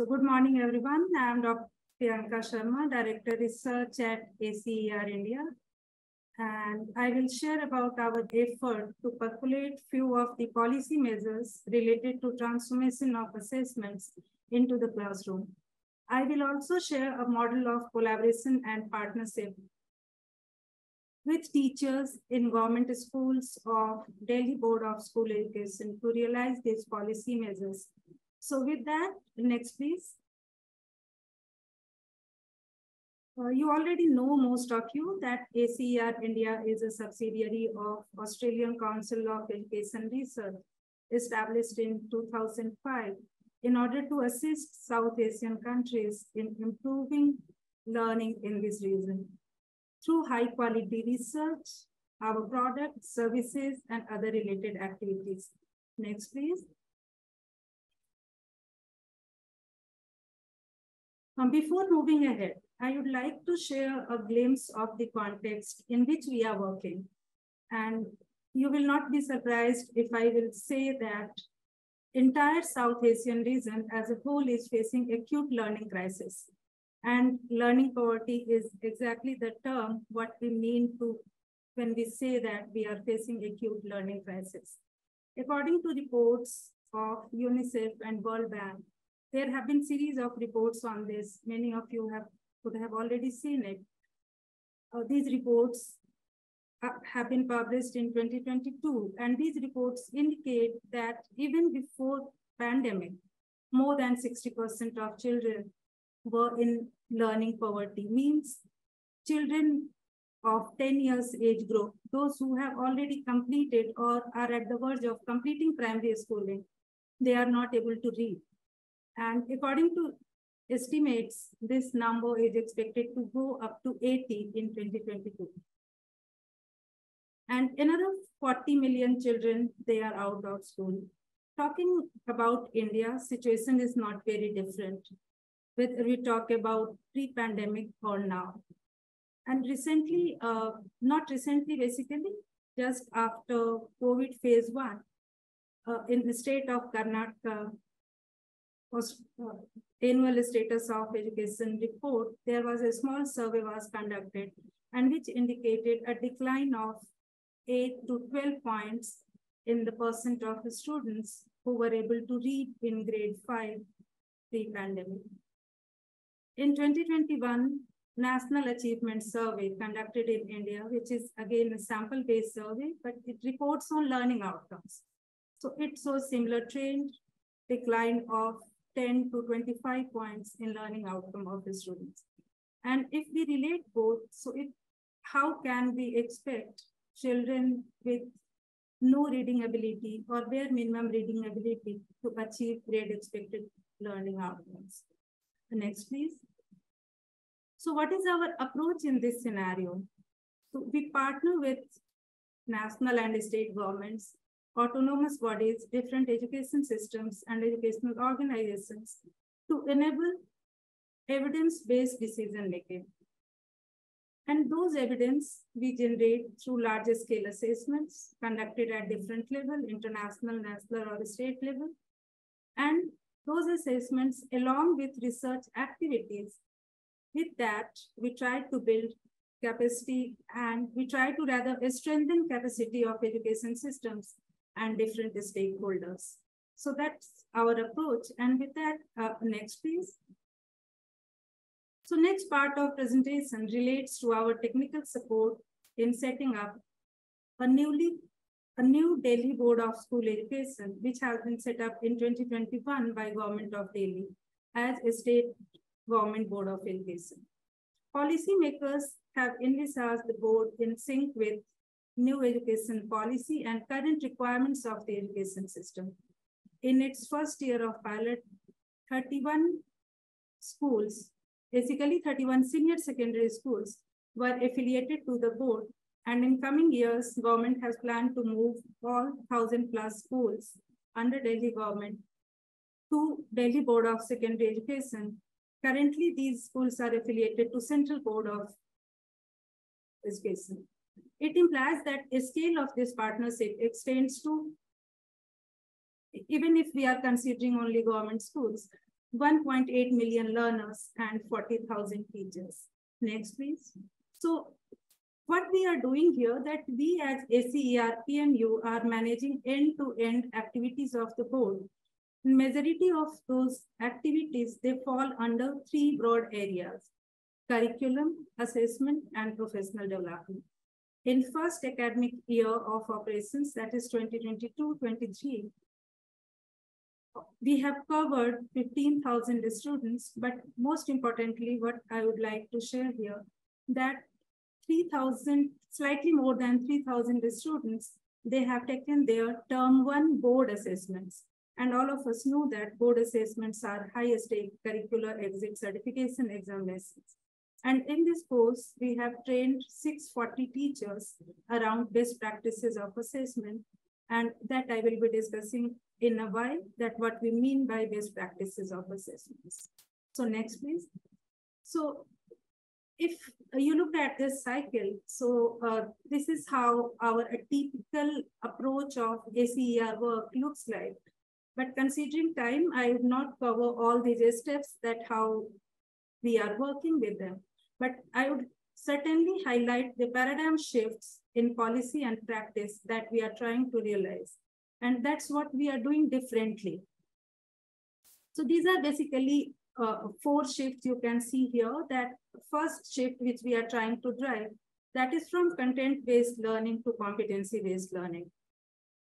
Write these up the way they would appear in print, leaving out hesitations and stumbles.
So good morning, everyone. I am Dr. Priyanka Sharma, Director Research at ACER India. And I will share about our effort to percolate few of the policy measures related to transformation of assessments into the classroom. I will also share a model of collaboration and partnership with teachers in government schools of Delhi Board of School Education to realize these policy measures. So with that, next please. You already know, most of you, that ACER India is a subsidiary of Australian Council of Education Research, established in 2005, in order to assist South Asian countries in improving learning in this region through high quality research, our products, services, and other related activities. Next, please. Before moving ahead, I would like to share a glimpse of the context in which we are working. And you will not be surprised if I will say that entire South Asian region as a whole is facing acute learning crisis. And learning poverty is exactly the term what we mean to when we say that we are facing acute learning crisis. According to reports of UNICEF and World Bank, there have been series of reports on this. Many of you could have already seen it. These reports have been published in 2022, and these reports indicate that even before pandemic, more than 60% of children were in learning poverty, means children of 10 years age group, those who have already completed or are at the verge of completing primary schooling, they are not able to read. And according to estimates, this number is expected to go up to 80 in 2022. And another 40 million children, they are out of school. Talking about India, situation is not very different, whether we talk about pre-pandemic or now. And recently, not recently, basically, just after COVID phase 1, in the state of Karnataka, annual status of education report, there was a small survey was conducted and which indicated a decline of 8 to 12 points in the percent of the students who were able to read in grade 5 pre-pandemic. In 2021, National Achievement Survey conducted in India, which is again a sample-based survey, but it reports on learning outcomes. So it shows similar trend, decline of 10 to 25 points in learning outcome of the students. And if we relate both, so how can we expect children with no reading ability or bare minimum reading ability to achieve grade expected learning outcomes? Next, please. So what is our approach in this scenario? So we partner with national and state governments, autonomous bodies, different education systems, and educational organizations to enable evidence-based decision-making. And those evidence we generate through larger scale assessments conducted at different level, international, national, or state level. And those assessments, along with research activities, with that, we try to build capacity and we try to rather strengthen capacity of education systems and different stakeholders. So that's our approach. And with that, next please. So next part of presentation relates to our technical support in setting up a new Delhi Board of School Education, which has been set up in 2021 by Government of Delhi as a state government board of education. Policymakers have envisaged the board in sync with new education policy and current requirements of the education system. In its first year of pilot, 31 schools, basically 31 senior secondary schools, were affiliated to the board. And in coming years, government has planned to move all 1,000+ schools under Delhi government to Delhi Board of Secondary Education. Currently, these schools are affiliated to Central Board of Education. It implies that a scale of this partnership extends to, even if we are considering only government schools, 1.8 million learners, and 40,000 teachers. Next, please. So what we are doing here, that we as ACER PMU are managing end-to-end activities of the board. Majority of those activities, they fall under three broad areas: curriculum, assessment, and professional development. In first academic year of operations, that is 2022-23, we have covered 15,000 students, but most importantly, what I would like to share here, that 3,000, slightly more than 3,000 students, they have taken their term 1 board assessments. And all of us know that board assessments are highest stake curricular exit certification examinations. And in this course, we have trained 640 teachers around best practices of assessment. And that I will be discussing in a while, that what we mean by best practices of assessments. So next, please. So if you look at this cycle, so this is how our typical approach of ACER work looks like. But considering time, I would not cover all these steps that how we are working with them. But I would certainly highlight the paradigm shifts in policy and practice that we are trying to realize. And that's what we are doing differently. So these are basically 4 shifts you can see here. That first shift which we are trying to drive, that is from content-based learning to competency-based learning.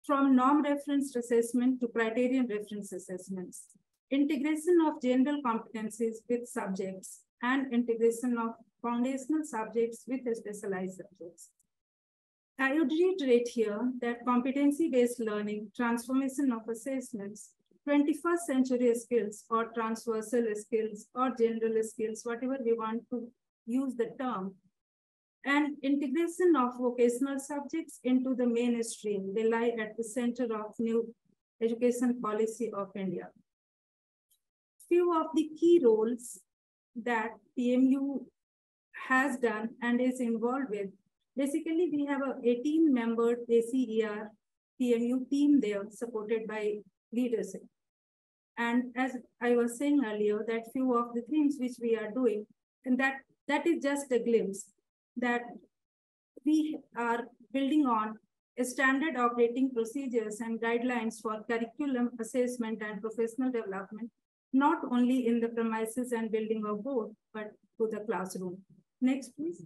From norm-referenced assessment to criterion-referenced assessments. Integration of general competencies with subjects and integration of foundational subjects with specialized subjects. I would reiterate here that competency-based learning, transformation of assessments, 21st century skills or transversal skills or general skills, whatever we want to use the term, and integration of vocational subjects into the mainstream, they lie at the center of new education policy of India. Few of the key roles that PMU has done and is involved with. Basically, we have a 18-member ACER PMU team there, supported by leadership. And as I was saying earlier, that few of the things which we are doing, and that is just a glimpse, that we are building on standard operating procedures and guidelines for curriculum assessment and professional development, not only in the premises and building of board, but to the classroom. Next, please.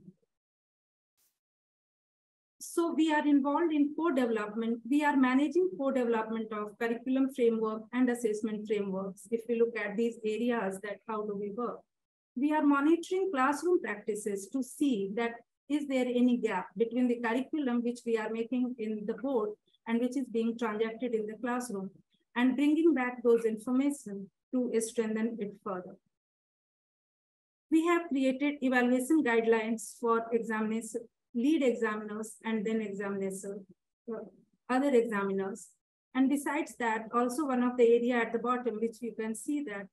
So we are involved in co-development. We are managing co-development of curriculum framework and assessment frameworks. If we look at these areas, that how do we work? We are monitoring classroom practices to see that is there any gap between the curriculum which we are making in the board and which is being transacted in the classroom, and bringing back those information to strengthen it further. We have created evaluation guidelines for examiners, lead examiners, and then examiners, other examiners. And besides that, also one of the area at the bottom, which you can see that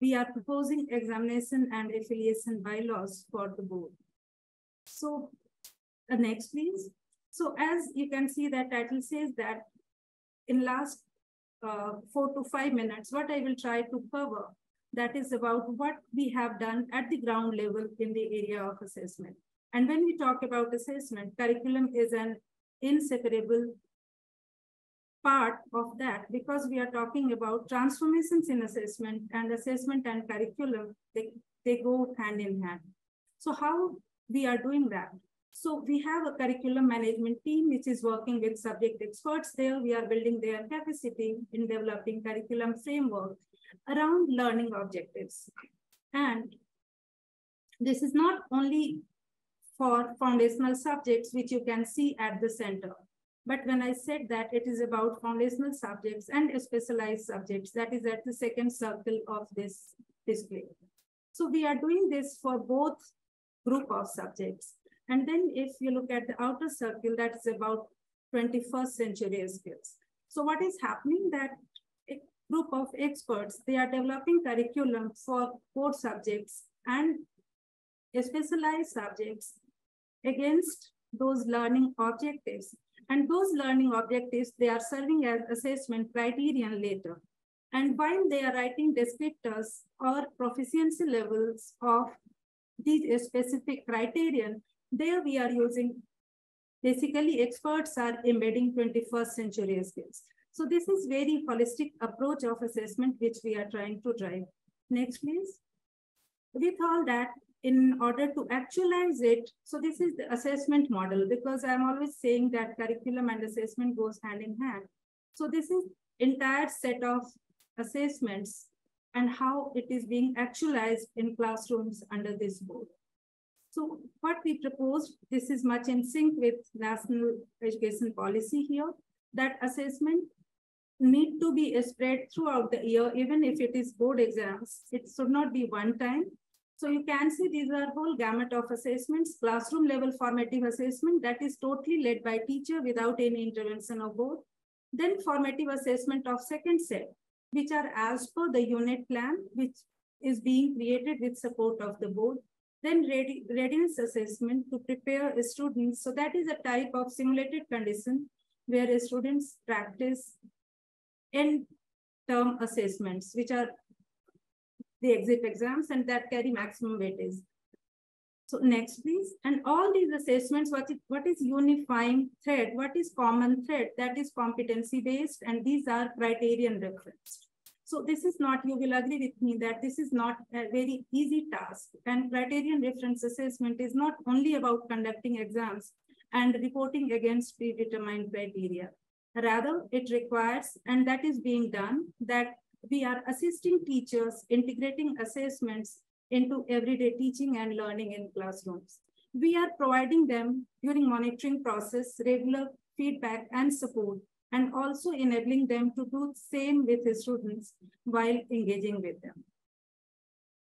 we are proposing examination and affiliation bylaws for the board. So next, please. So as you can see, that title says that in last 4 to 5 minutes, what I will try to cover, that is about what we have done at the ground level in the area of assessment. And when we talk about assessment, curriculum is an inseparable part of that, because we are talking about transformations in assessment and curriculum, they go hand in hand. So how we are doing that? So we have a curriculum management team which is working with subject experts there. We are building their capacity in developing curriculum framework around learning objectives. And this is not only for foundational subjects, which you can see at the center. But when I said that it is about foundational subjects and specialized subjects, that is at the second circle of this display. So we are doing this for both group of subjects. And then if you look at the outer circle, that is about 21st century skills. So what is happening, that a group of experts, they are developing curriculum for core subjects and specialized subjects against those learning objectives. And those learning objectives, they are serving as assessment criterion later. And while they are writing descriptors or proficiency levels of these specific criterion, there we are using, basically experts are embedding 21st century skills. So this is very holistic approach of assessment which we are trying to drive. Next, please. With all that, in order to actualize it, so this is the assessment model, because I'm always saying that curriculum and assessment goes hand in hand. So this is entire set of assessments and how it is being actualized in classrooms under this board. So what we proposed, this is much in sync with national education policy here, that assessment need to be spread throughout the year, even if it is board exams. It should not be one time. So you can see these are whole gamut of assessments, classroom level formative assessment that is totally led by teacher without any intervention of board. Then formative assessment of second set, which are as per the unit plan, which is being created with support of the board. Then readiness assessment to prepare students. So that is a type of simulated condition where students practice end-term assessments, which are the exit exams and that carry maximum weightage. So next, please. And all these assessments, what is unifying thread, what is common thread, that is competency-based, and these are criterion-referenced. So this is not, you will agree with me that this is not a very easy task. And criterion-referenced assessment is not only about conducting exams and reporting against predetermined criteria. Rather, it requires, and that is being done, that we are assisting teachers integrating assessments into everyday teaching and learning in classrooms. We are providing them during monitoring process, regular feedback and support, and also enabling them to do the same with the students while engaging with them.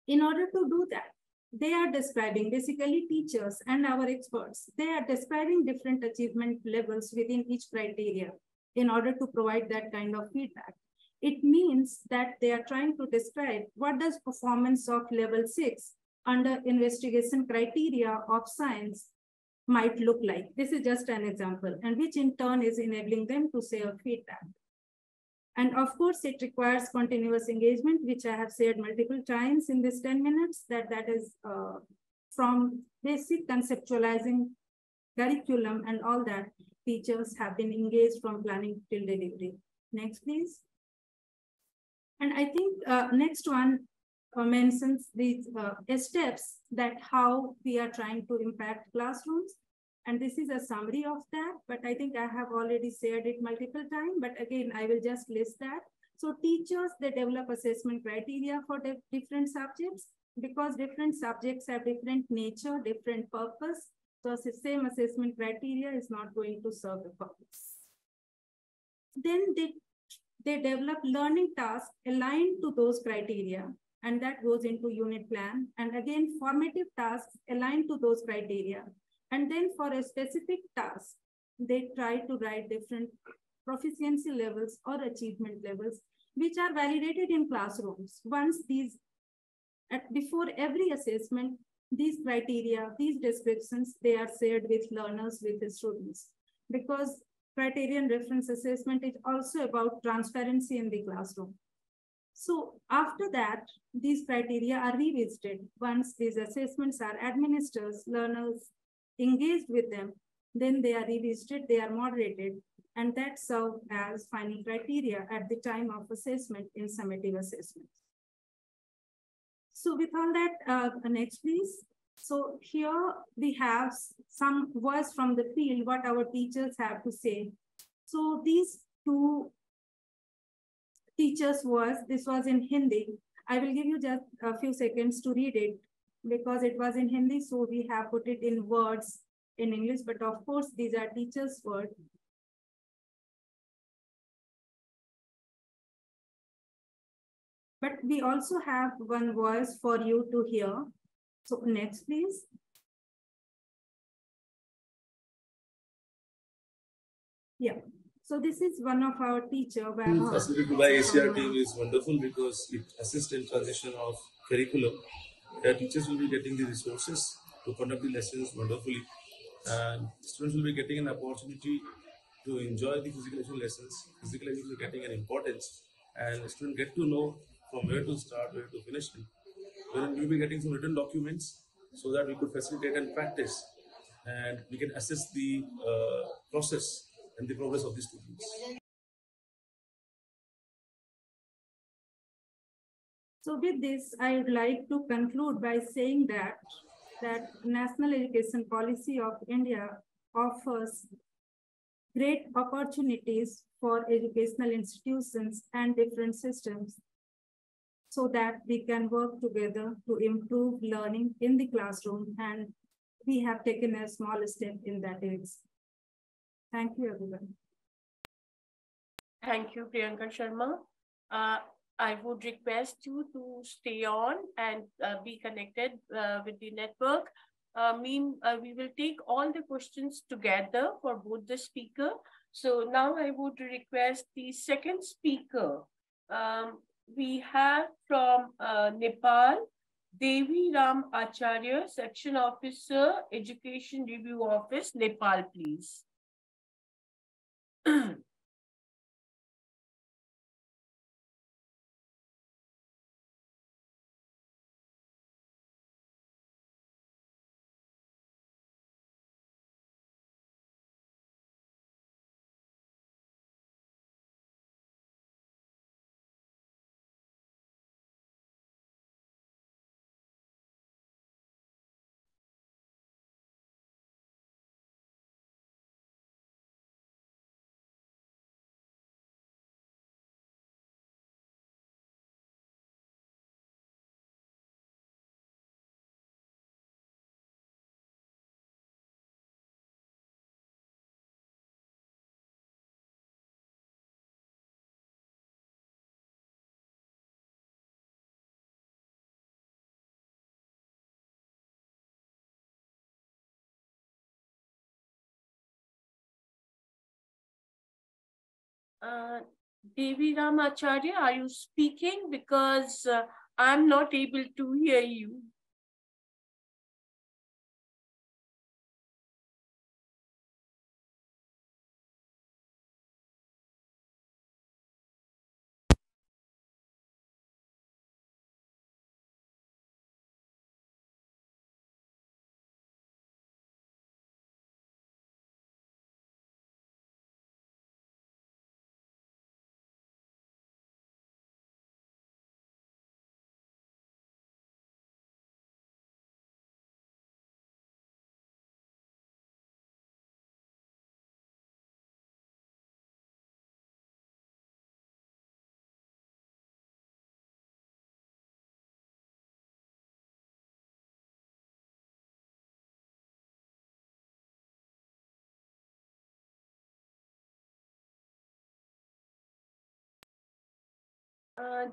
In order to do that, they are describing, basically teachers and our experts, they are describing different achievement levels within each criteria in order to provide that kind of feedback. It means that they are trying to describe what does performance of level 6 under investigation criteria of science might look like. This is just an example, and which in turn is enabling them to share feedback. And of course, it requires continuous engagement, which I have said multiple times in this 10 minutes, that is from basic conceptualizing curriculum and all that, teachers have been engaged from planning till delivery. Next, please. And I think next one mentions these steps that how we are trying to impact classrooms. And this is a summary of that, but I think I have already shared it multiple times, but again, I will just list that. So teachers, they develop assessment criteria for different subjects because different subjects have different nature, different purpose. So the same assessment criteria is not going to serve the purpose. Then they develop learning tasks aligned to those criteria, and that goes into unit plan. And again, formative tasks aligned to those criteria. And then for a specific task, they try to write different proficiency levels or achievement levels, which are validated in classrooms. Once these, before every assessment, these criteria, these descriptions, they are shared with learners, with the students, because criterion reference assessment is also about transparency in the classroom. So after that, these criteria are revisited. Once these assessments are administered, learners engaged with them, then they are revisited, they are moderated, and that serve as final criteria at the time of assessment in summative assessment. So with all that, next please. So here we have some words from the field, what our teachers have to say. So these two teachers' words, this was in Hindi. I will give you just a few seconds to read it because it was in Hindi, so we have put it in words in English, but of course, these are teachers' words. But we also have one voice for you to hear. So next, please. Yeah. So this is one of our teacher. Facilitated by ACER team is wonderful because it assists in transition of curriculum. Teachers will be getting the resources to conduct the lessons wonderfully, and students will be getting an opportunity to enjoy the physical education lessons. Physical education is getting an importance and students get to know from where to start, where to finish. Then we'll be getting some written documents so that we could facilitate and practice, and we can assess the process and the progress of the students. So with this, I would like to conclude by saying that National Education Policy of India offers great opportunities for educational institutions and different systems so that we can work together to improve learning in the classroom, and we have taken a small step in that direction. Thank you, everyone. Thank you, Priyanka Sharma. I would request you to stay on and be connected with the network. We will take all the questions together for both the speaker. So now I would request the second speaker. We have from Nepal, Devi Ram Acharya, Section Officer, Education Review Office, Nepal, please. Devi Ram Acharya, are you speaking? Because I'm not able to hear you.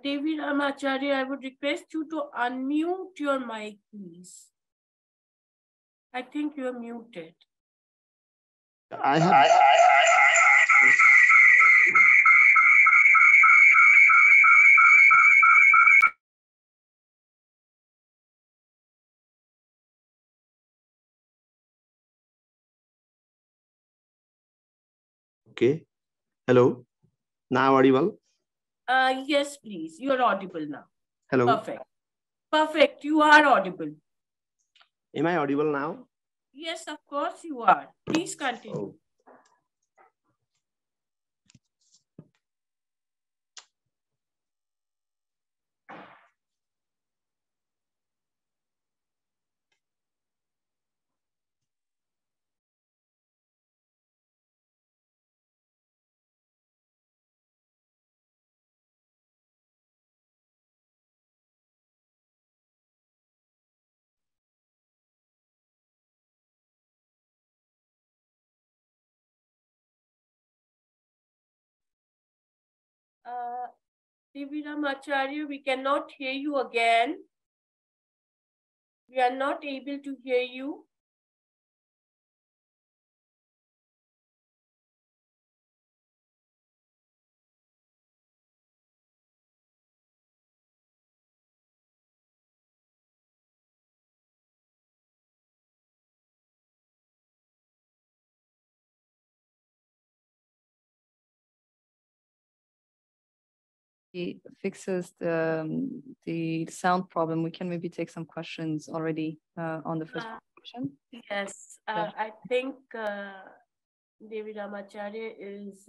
Devi Ram Acharya, I would request you to unmute your mic, please. I think you're muted. I have. Okay. Hello. Now audible? Yes, please. You're audible now. Hello. Perfect. Perfect. You are audible. Am I audible now? Yes, of course you are. Please continue. Oh. Devi Ram Acharya, we cannot hear you again. We are not able to hear you. fixes the sound problem, we can maybe take some questions already on the first question. Yes, I think Devi Ramacharya is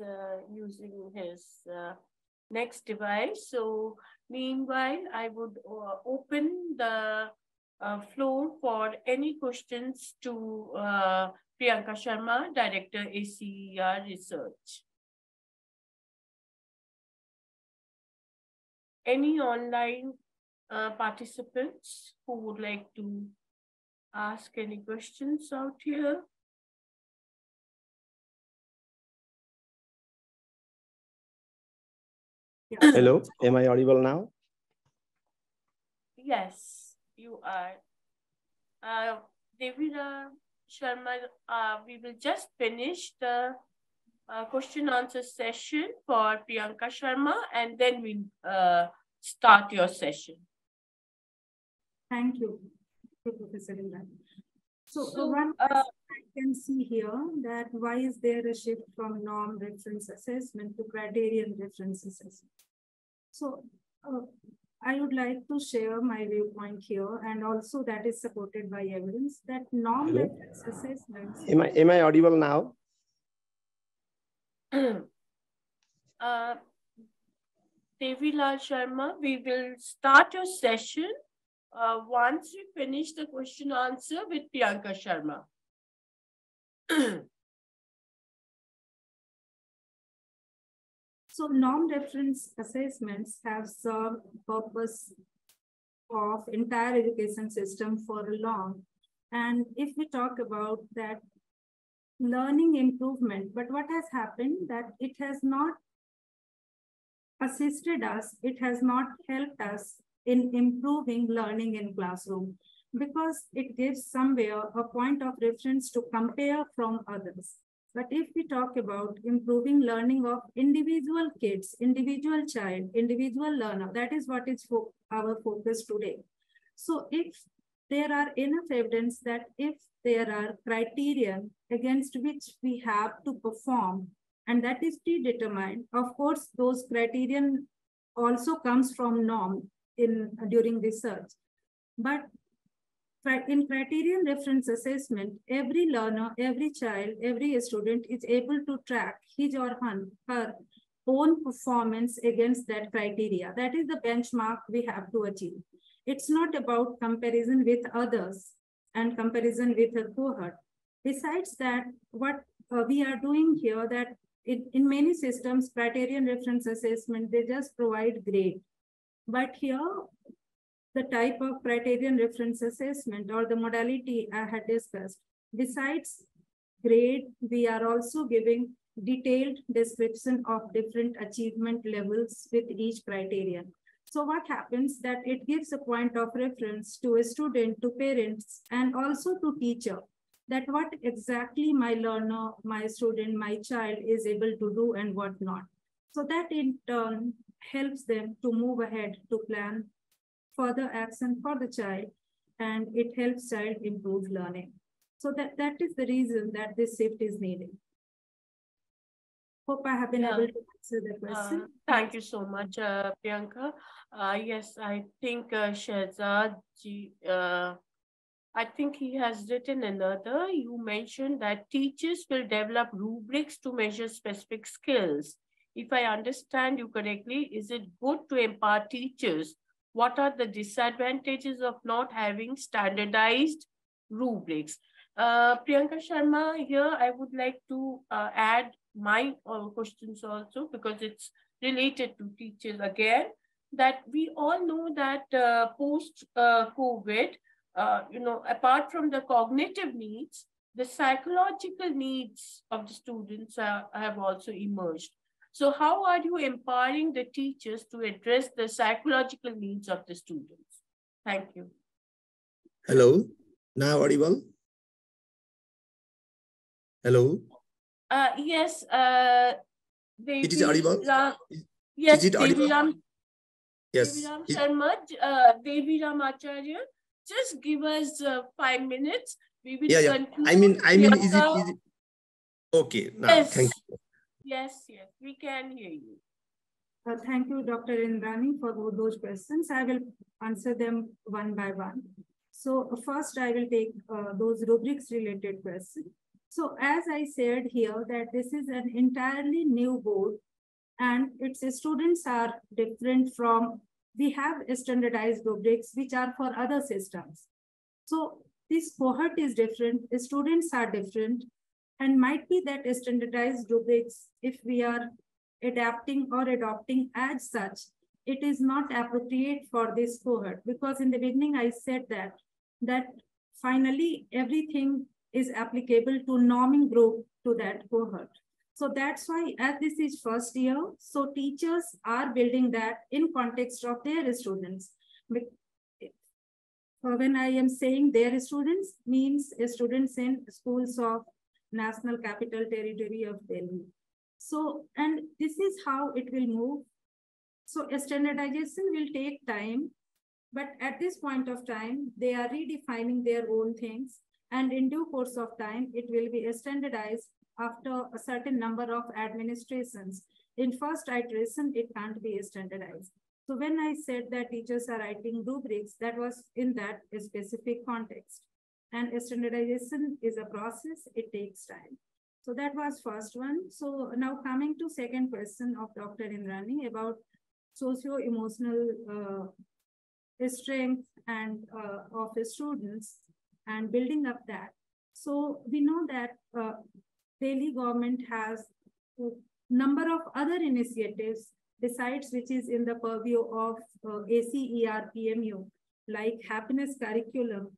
using his next device. So meanwhile, I would open the floor for any questions to Priyanka Sharma, Director, ACER Research. Any online participants who would like to ask any questions out here? Hello, am I audible now? Yes, you are. Devira Sharma, we will just finish the question answer session for Priyanka Sharma, and then we'll start your session. Thank you, Professor Imran. So one I can see here that why is there a shift from norm reference assessment to criterion reference assessment? So I would like to share my viewpoint here, and also that is supported by evidence that norm reference assessments. Am I audible now? Devilal Sharma, we will start your session once we finish the question answer with Priyanka Sharma. So norm reference assessments have served purpose of entire education system for long. And if we talk about that learning improvement, but what has happened that it has not assisted us, it has not helped us in improving learning in classroom, because it gives somewhere a point of reference to compare from others. But if we talk about improving learning of individual kids, individual child, individual learner, that is what is our focus today. So if there are enough evidence that if there are criterion against which we have to perform, and that is predetermined, of course, those criterion also comes from norm during research. But in criterion reference assessment, every learner, every child, every student is able to track his or her own performance against that criteria. That is the benchmark we have to achieve. It's not about comparison with others and comparison with a cohort. Besides that, what we are doing here, that in many systems, criterion reference assessment, they just provide grade. But here, the type of criterion reference assessment or the modality I had discussed, besides grade, we are also giving detailed description of different achievement levels with each criterion. So what happens that it gives a point of reference to a student, to parents, and also to teacher, that what exactly my learner, my student, my child is able to do and what not. So that in turn helps them to move ahead to plan further action for the child, and it helps child improve learning. So that is the reason that this shift is needed. Hope I have been able to answer the question. Thank you so much, Priyanka. Yes, I think Shehzad ji, I think he has written another. You mentioned that teachers will develop rubrics to measure specific skills. If I understand you correctly, is it good to empower teachers? What are the disadvantages of not having standardized rubrics? Priyanka Sharma, here I would like to add my questions also, because it's related to teachers again, that we all know that post-COVID, apart from the cognitive needs, the psychological needs of the students have also emerged. So how are you empowering the teachers to address the psychological needs of the students? Thank you. Hello, now audible? Hello? Yes. It is audible? Yes, is it audible? Yes. Deviram Sharma, Deviram Acharya, just give us 5 minutes. We will conclude. I mean, is it okay? Now, yes. Thank you. Yes, we can hear you. Thank you, Dr. Indrani, for those questions. I will answer them one by one. So first, I will take those rubrics related questions. So as I said here, that this is an entirely new board and its students are different from, we have standardized rubrics which are for other systems. So this cohort is different, the students are different, and might be that standardized rubrics, if we are adapting or adopting as such, it is not appropriate for this cohort, because in the beginning I said that finally everything is applicable to norming group to that cohort. So that's why, as this is first year, so teachers are building that in context of their students. When I am saying their students, means students in schools of National Capital Territory of Delhi. So, and this is how it will move. So standardization will take time, but at this point of time, they are redefining their own things. And in due course of time, it will be standardized after a certain number of administrations. In first iteration, it can't be standardized. So when I said that teachers are writing rubrics, that was in that specific context. And standardization is a process, it takes time. So that was first one. So now coming to second question of Dr. Indrani about socio-emotional strength and of students and building up that. So we know that Delhi government has a number of other initiatives besides which is in the purview of ACER PMU, like happiness curriculum,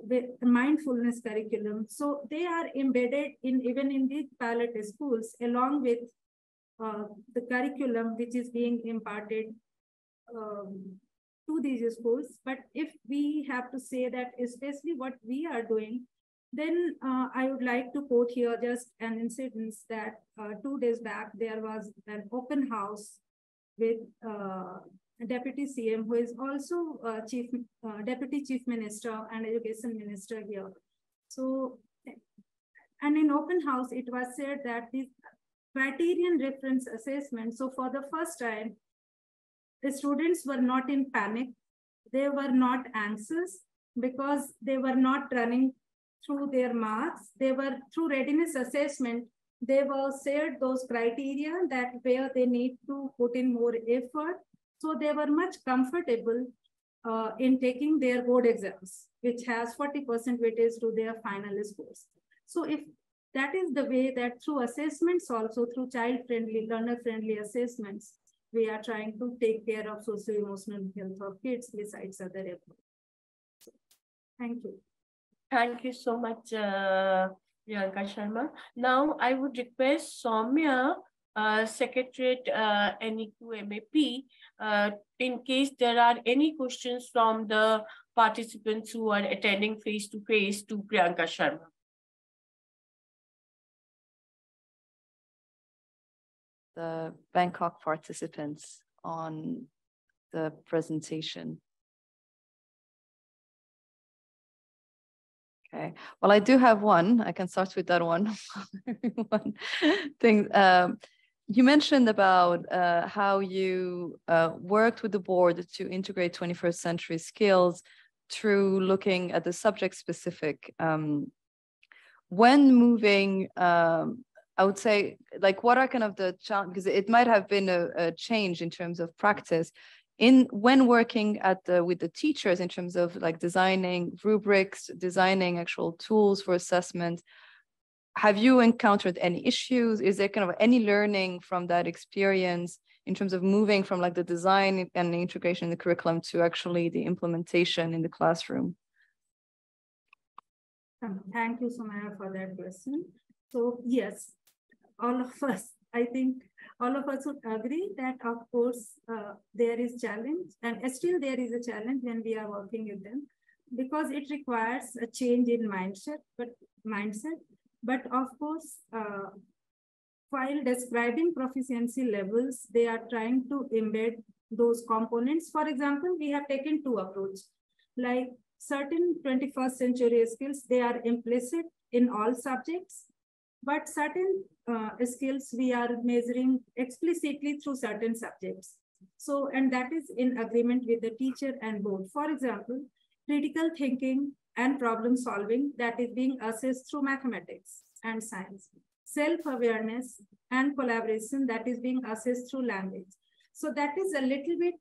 with mindfulness curriculum. So they are embedded in even in the pilot schools along with the curriculum which is being imparted to these schools. But if we have to say that especially what we are doing, then I would like to quote here just an incident that 2 days back, there was an open house with Deputy CM, who is also Deputy Chief Minister and Education Minister here. So, and in open house, it was said that this Criterion-referenced assessment, so for the first time, the students were not in panic. They were not anxious because they were not running through their marks. They were through readiness assessment. They were shared those criteria that where they need to put in more effort. So they were much comfortable in taking their board exams, which has 40% weightage to their final scores. So if that is the way that through assessments, also through child-friendly, learner-friendly assessments, we are trying to take care of socio-emotional health of kids besides other efforts. Thank you. Thank you so much, Priyanka Sharma. Now I would request Soumya, Secretariat NEQMAP, in case there are any questions from the participants who are attending face-to-face to Priyanka Sharma. The Bangkok participants on the presentation. Okay, well, I do have one. I can start with that one. One thing. You mentioned about how you worked with the board to integrate 21st century skills through looking at the subject specific. When moving, I would say, like, what are kind of the challenges? Because it might have been a change in terms of practice when working with the teachers in terms of like designing rubrics, designing actual tools for assessment. Have you encountered any issues? Is there kind of any learning from that experience in terms of moving from like the design and the integration in the curriculum to actually the implementation in the classroom? Thank you, Soumya, for that question. So yes, all of us, I think all of us would agree that of course there is challenge, and still there is a challenge when we are working with them, because it requires a change in mindset. But of course, while describing proficiency levels, they are trying to embed those components. For example, we have taken two approaches, like certain 21st century skills, they are implicit in all subjects. but certain skills we are measuring explicitly through certain subjects. So, and that is in agreement with the teacher and board. For example, critical thinking and problem solving, that is being assessed through mathematics and science. Self-awareness and collaboration, that is being assessed through language. So that is a little bit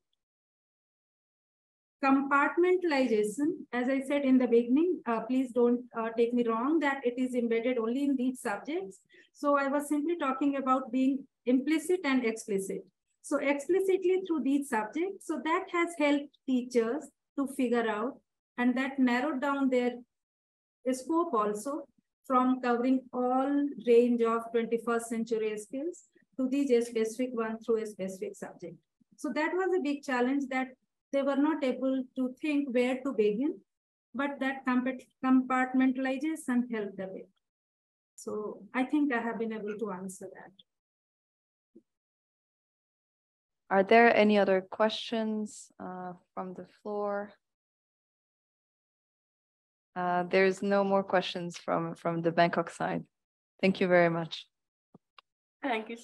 compartmentalization. As I said in the beginning, please don't take me wrong that it is embedded only in these subjects. So I was simply talking about being implicit and explicit. So explicitly through these subjects, so that has helped teachers to figure out, and that narrowed down their scope also from covering all range of 21st century skills to these specific one through a specific subject. So that was a big challenge, that they were not able to think where to begin, but that compartmentalization helped a bit. So I think I have been able to answer that. Are there any other questions from the floor? There's no more questions from the Bangkok side. Thank you very much. Thank you.